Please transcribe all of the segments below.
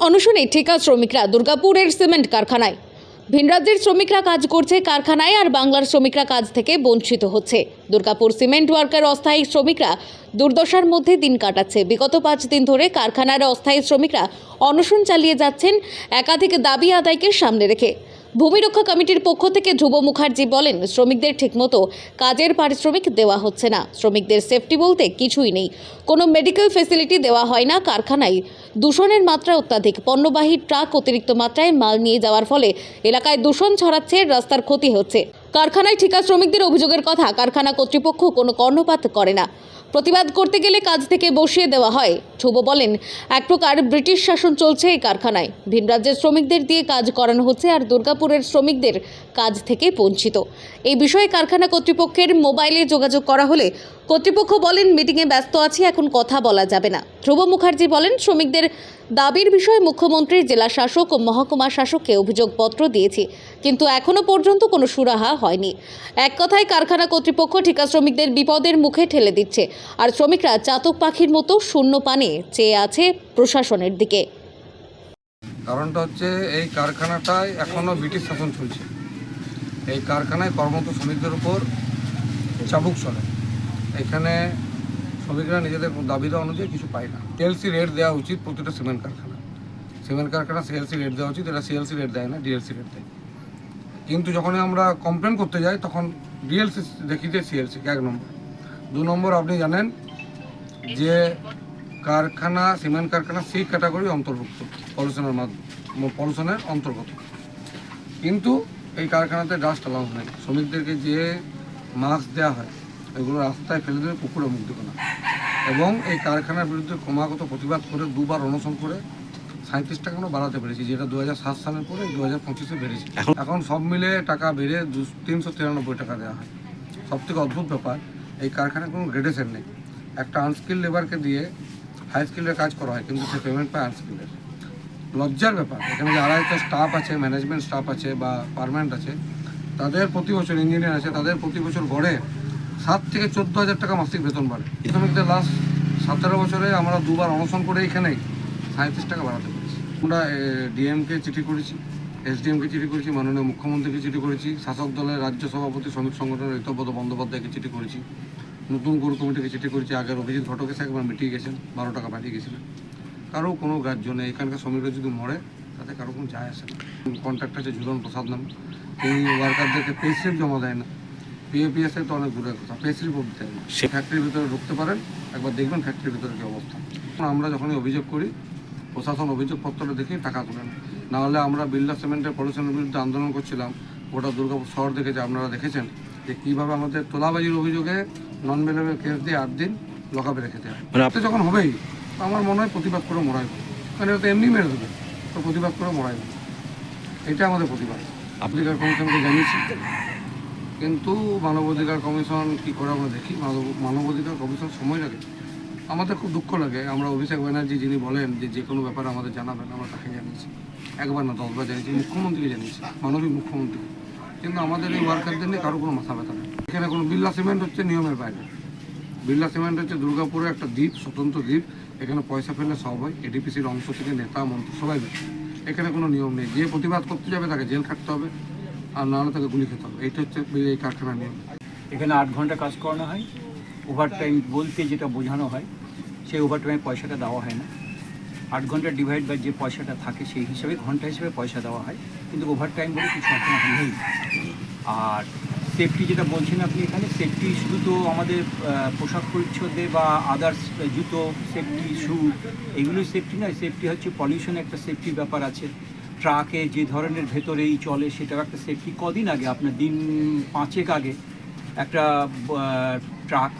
অনশনে ঠিকা শ্রমিকরা দুর্গাপুরের সিমেন্ট কারখানায়। ভিন রাজ্যের শ্রমিকরা কাজ করছে কারখানায়, আর বাংলার শ্রমিকরা কাজ থেকে বঞ্চিত হচ্ছে। দুর্গাপুর সিমেন্ট ওয়ার্কার অস্থায়ী শ্রমিকরা দুর্দশার মধ্যে দিন কাটাচ্ছে। বিগত 5 দিন ধরে কারখানার অস্থায়ী শ্রমিকরা অনশন চালিয়ে যাচ্ছেন একাধিক দাবি আদায়কে সামনে রেখে। ভূমি রক্ষা কমিটির পক্ষ থেকে ধ্রুব মুখার্জি বলেন, শ্রমিকদের ঠিকমতো কাজের পারিশ্রমিক দেওয়া হচ্ছে না। শ্রমিকদের সেফটি বলতে কিছুই নেই। কোনো মেডিকেল ফেসিলিটি দেওয়া হয় না। কারখানায় দূষণের মাত্রা অত্যাধিক। পণ্যবাহী ট্রাক অতিরিক্ত মাত্রায় মাল নিয়ে যাওয়ার ফলে এলাকায় দূষণ ছড়াচ্ছে, রাস্তার ক্ষতি হচ্ছে। কারখানায় ঠিকা শ্রমিকদের অভিযোগের কথা কারখানা কর্তৃপক্ষ কোনো কর্ণপাত করে না। প্রতিবাদ করতে গেলে কাজ থেকে বসিয়ে দেওয়া হয়। ধ্রুব বলেন, এক প্রকার ব্রিটিশ শাসন চলছে এই কারখানায়। ভিন রাজ্যের শ্রমিকদের দিয়ে কাজ করানো হচ্ছে, আর দুর্গাপুরের শ্রমিকদের কাজ থেকে বঞ্চিত। এই বিষয়ে কারখানা কর্তৃপক্ষের মোবাইলে যোগাযোগ করা হলে কর্তৃপক্ষ বলেন, মিটিংয়ে ব্যস্ত আছি, এখন কথা বলা যাবে না। ধ্রুব মুখার্জি বলেন, শ্রমিকদের দাবির বিষয়ে মুখ্যমন্ত্রী, জেলা শাসক ও মহকুমা শাসককে অভিযোগপত্র দিয়েছি, কিন্তু এখনো পর্যন্ত কোনো সুরাহা হয়নি। এক কথায় কারখানা কর্তৃপক্ষ ঠিকা শ্রমিকদের বিপদের মুখে ঠেলে দিচ্ছে, আর শ্রমিকরা চাতক পাখির মতো শূন্য পানে চেয়ে আছে প্রশাসনের দিকে। কারণটা হচ্ছে এই কারখানাটায় এখনও ব্রিটিশ শাসন চলছে। এই কারখানায় কর্মরত শ্রমিকদের উপর চাবুক চলে। এখানে শ্রমিকরা নিজেদের দাবিদা অনুযায়ী কিছু পায় না। সিএলসি রেট দেওয়া উচিত প্রতিটা সিমেন্ট কারখানা সিএলসি রেট দেওয়া উচিত। এটা সিএলসি রেট দেয় না, ডিএলসি রেট দেয়। কিন্তু যখনই আমরা কমপ্লেন করতে যাই তখন ডিএলসি দেখি যে সিএলসি 1 নম্বর। 2 নম্বর, আপনি জানেন যে সিমেন্ট কারখানা সি ক্যাটাগরি অন্তর্ভুক্ত, পলিউশনের অন্তর্গত। কিন্তু এই কারখানাতে ডাস্ট অ্যালাউন্স নেই। শ্রমিকদেরকে যে মাস্ক দেওয়া হয় এগুলো রাস্তায় ফেলে দেবে, পুকুরে মুখ দেবে না। এবং এই কারখানার বিরুদ্ধে ক্রমাগত প্রতিবাদ করে 2বার অনশন করে 37 টাকা আমরা বাড়াতে পেরেছি, যেটা 2007 সালের পরে 2025-এ বেড়েছে। এখন সব মিলে টাকা বেড়ে 393 টাকা দেওয়া হয়। সবথেকে অদ্ভুত ব্যাপার, এই কারখানায় কোনো গ্রেডেশন নেই। একটা আনস্কিল লেবারকে দিয়ে হাই স্কিলের কাজ করা হয়, কিন্তু সে পেমেন্ট পায় আনস্কিলের। লজ্জার ব্যাপার, এখানে যে 250 স্টাফ আছে, ম্যানেজমেন্ট স্টাফ আছে বা পার্মানেন্ট আছে, তাদের প্রতি বছর ইঞ্জিনিয়ার আছে, তাদের প্রতি বছর গড়ে 7 থেকে 14,000 টাকা মাসিক বেতন বাড়ে। শ্রমিকদের লাস্ট 17 বছরে আমরা 2বার অনশন করে এখানেই 37 টাকা বাড়াতে পেরেছি। আমরা ডিএমকে চিঠি করেছি, এসডিএমকে চিঠি করেছি, মাননীয় মুখ্যমন্ত্রীকে চিঠি করেছি, শাসক দলের রাজ্য সভাপতি শ্রমিক সংগঠনের ঋতব্রত বন্দ্যোপাধ্যায়কে চিঠি করেছি, নতুন কোর কমিটিকে চিঠি করেছি। আগের অভিজিৎ ঘটক এসে একবার মিটিয়ে গেছেন, 12 টাকা পাঠিয়ে গেছিলেন। কারো কোনো গ্রাহ্য নেই। এখানকার শ্রমিকরা যদি মরে তাতে কারো কোনো যায় আসে না। কন্ট্রাক্টর আছে ঝুলন প্রসাদ নাম, তিনি ওয়ার্কারদেরকে পে স্লিপ জমা দেয় না। পিএপিএসে তো অনেক দূরের কথা, পে স্লিপও দিতে হয় না। সে ফ্যাক্টরির ভিতরে ঢুকতে পারেন, একবার দেখবেন ফ্যাক্টরির ভিতরে কী অবস্থা। আমরা যখনই অভিযোগ করি, প্রশাসন অভিযোগপত্রটা দেখেই টাকা তোলেন। নাহলে আমরা বিল্ডার সিমেন্টের পলিউশনের বিরুদ্ধে আন্দোলন করছিলাম, গোটা দুর্গাপুর শহর দেখেছে, আপনারা দেখেছেন যে কীভাবে আমাদের তোলাবাজির অভিযোগে নন বেলেবল কেস দিয়ে 8 দিন লকআপে রেখে দেয়। আপনি যখন হবেই, আমার মনে হয় প্রতিবাদ করে মরাই, মানে এটা তো এমনি মেরে দেবে, তো প্রতিবাদ করে মরাই। এটা আমাদের প্রতিবাদ। অধিকার কমিশনকে জানিয়েছি, কিন্তু মানবাধিকার কমিশন কী করে আমরা দেখি। মানবাধিকার কমিশন সময় লাগে, আমাদের খুব দুঃখ লাগে। আমরা অভিষেক ব্যানার্জি যিনি বলেন যে কোনো ব্যাপারে আমাদের জানাবেন, আমরা তাকে জানিয়েছি, 1বার না 10বার জানিয়েছি, মুখ্যমন্ত্রীকে জানিয়েছি, মাননীয় মুখ্যমন্ত্রী। কিন্তু আমাদের এই ওয়ার্কারদের নিয়ে কারো কোনো মাথা ব্যথা নেই। এখানে কোনো বিড়লা সিমেন্ট হচ্ছে নিয়মের বাইরে। বিড়লা সিমেন্ট হচ্ছে দুর্গাপুরে একটা দ্বীপ, স্বতন্ত্র দ্বীপ। এখানে পয়সা ফেললে সব হয়, এডিপিসির অংশ থেকে নেতা মন্ত্রী সবাই বেশি। এখানে কোনো নিয়ম নেই। যে প্রতিবাদ করতে যাবে তাকে জেল খাটতে হবে, আর নাহলে তাকে গুলি খেতে হবে। এইটা হচ্ছে এই কারখানার নিয়ম। এখানে 8 ঘন্টা কাজ করানো হয়। ওভারটাইম বলতে যেটা বোঝানো হয়, সেই ওভারটাইমে পয়সাটা দেওয়া হয় না। 8 ঘন্টা ডিভাইড বাই যে পয়সাটা থাকে সেই হিসাবে ঘন্টা হিসেবে পয়সা দেওয়া হয়, কিন্তু ওভারটাইম বলে কিছু এখনো নেই। আর সেফটি যেটা বলছেন আপনি, এখানে সেফটি শুধু তো আমাদের পোশাক পরিচ্ছদে বা আদার্স জুতো, সেফটি শু, এগুলোই সেফটি নয়। সেফটি হচ্ছে পলিউশনে একটা সেফটির ব্যাপার আছে। ট্রাকে যে ধরনের ভেতরেই চলে সেটাও একটা সেফটি। কদিন আগে, আপনার দিন 5 আগে, একটা ট্রাক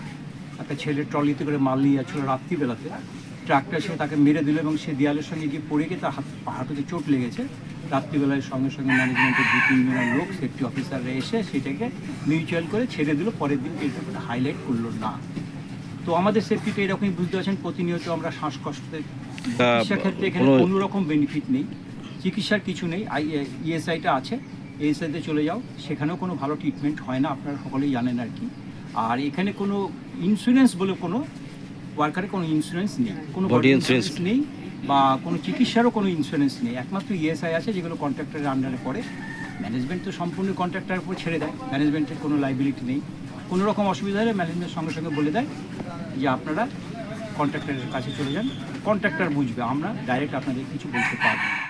একটা ছেলে ট্রলিতে করে মাল নিয়ে যাচ্ছিল রাত্রিবেলাতে। ট্রাকটা সে তাকে মেরে দিল এবং সে দেয়ালের সঙ্গে গিয়ে পড়ে গিয়ে তার হাঁটুতে চোট লেগেছে। রাত্রিবেলায় সঙ্গে সঙ্গে ম্যানেজমেন্টের 2-3 জনের লোক, সেফটি অফিসাররা এসে সেটাকে মিউচুয়াল করে ছেড়ে দিল। পরের দিন এটা হাইলাইট করলো না। তো আমাদের সেফটিটা এরকমই, বুঝতে পারছেন, প্রতিনিয়ত আমরা শ্বাসকষ্টের চিকিৎসা ক্ষেত্রে এখানে কোনো রকম বেনিফিট নেই, চিকিৎসার কিছু নেই। ইএসআইটা আছে, ইএসআইতে চলে যাও, সেখানেও কোনো ভালো ট্রিটমেন্ট হয় না, আপনারা সকলেই জানেন আর কি। আর এখানে কোনো ইন্স্যুরেন্স বলে কোনো ওয়ার্কারের কোনো ইন্স্যুরেন্স নেই, কোনো বডি ইন্স্যুরেন্স নেই। বা কোনো চিকিৎসারও কোনো ইন্স্যুরেন্স নেই, একমাত্র ইএসআই আছে যেগুলো কন্ট্রাক্টরের আন্ডারে পড়ে। ম্যানেজমেন্ট তো সম্পূর্ণ কন্ট্রাক্টরের উপর ছেড়ে দেয়, ম্যানেজমেন্টের কোনো লাইবিলিটি নেই। কোনো রকম অসুবিধা হলে ম্যানেজমেন্ট সঙ্গে সঙ্গে বলে দেয় যে আপনারা কন্ট্রাক্টরের কাছে চলে যান, কন্ট্রাক্টর বুঝবে, আমরা ডাইরেক্ট আপনাদের কিছু বলতে পারবো না।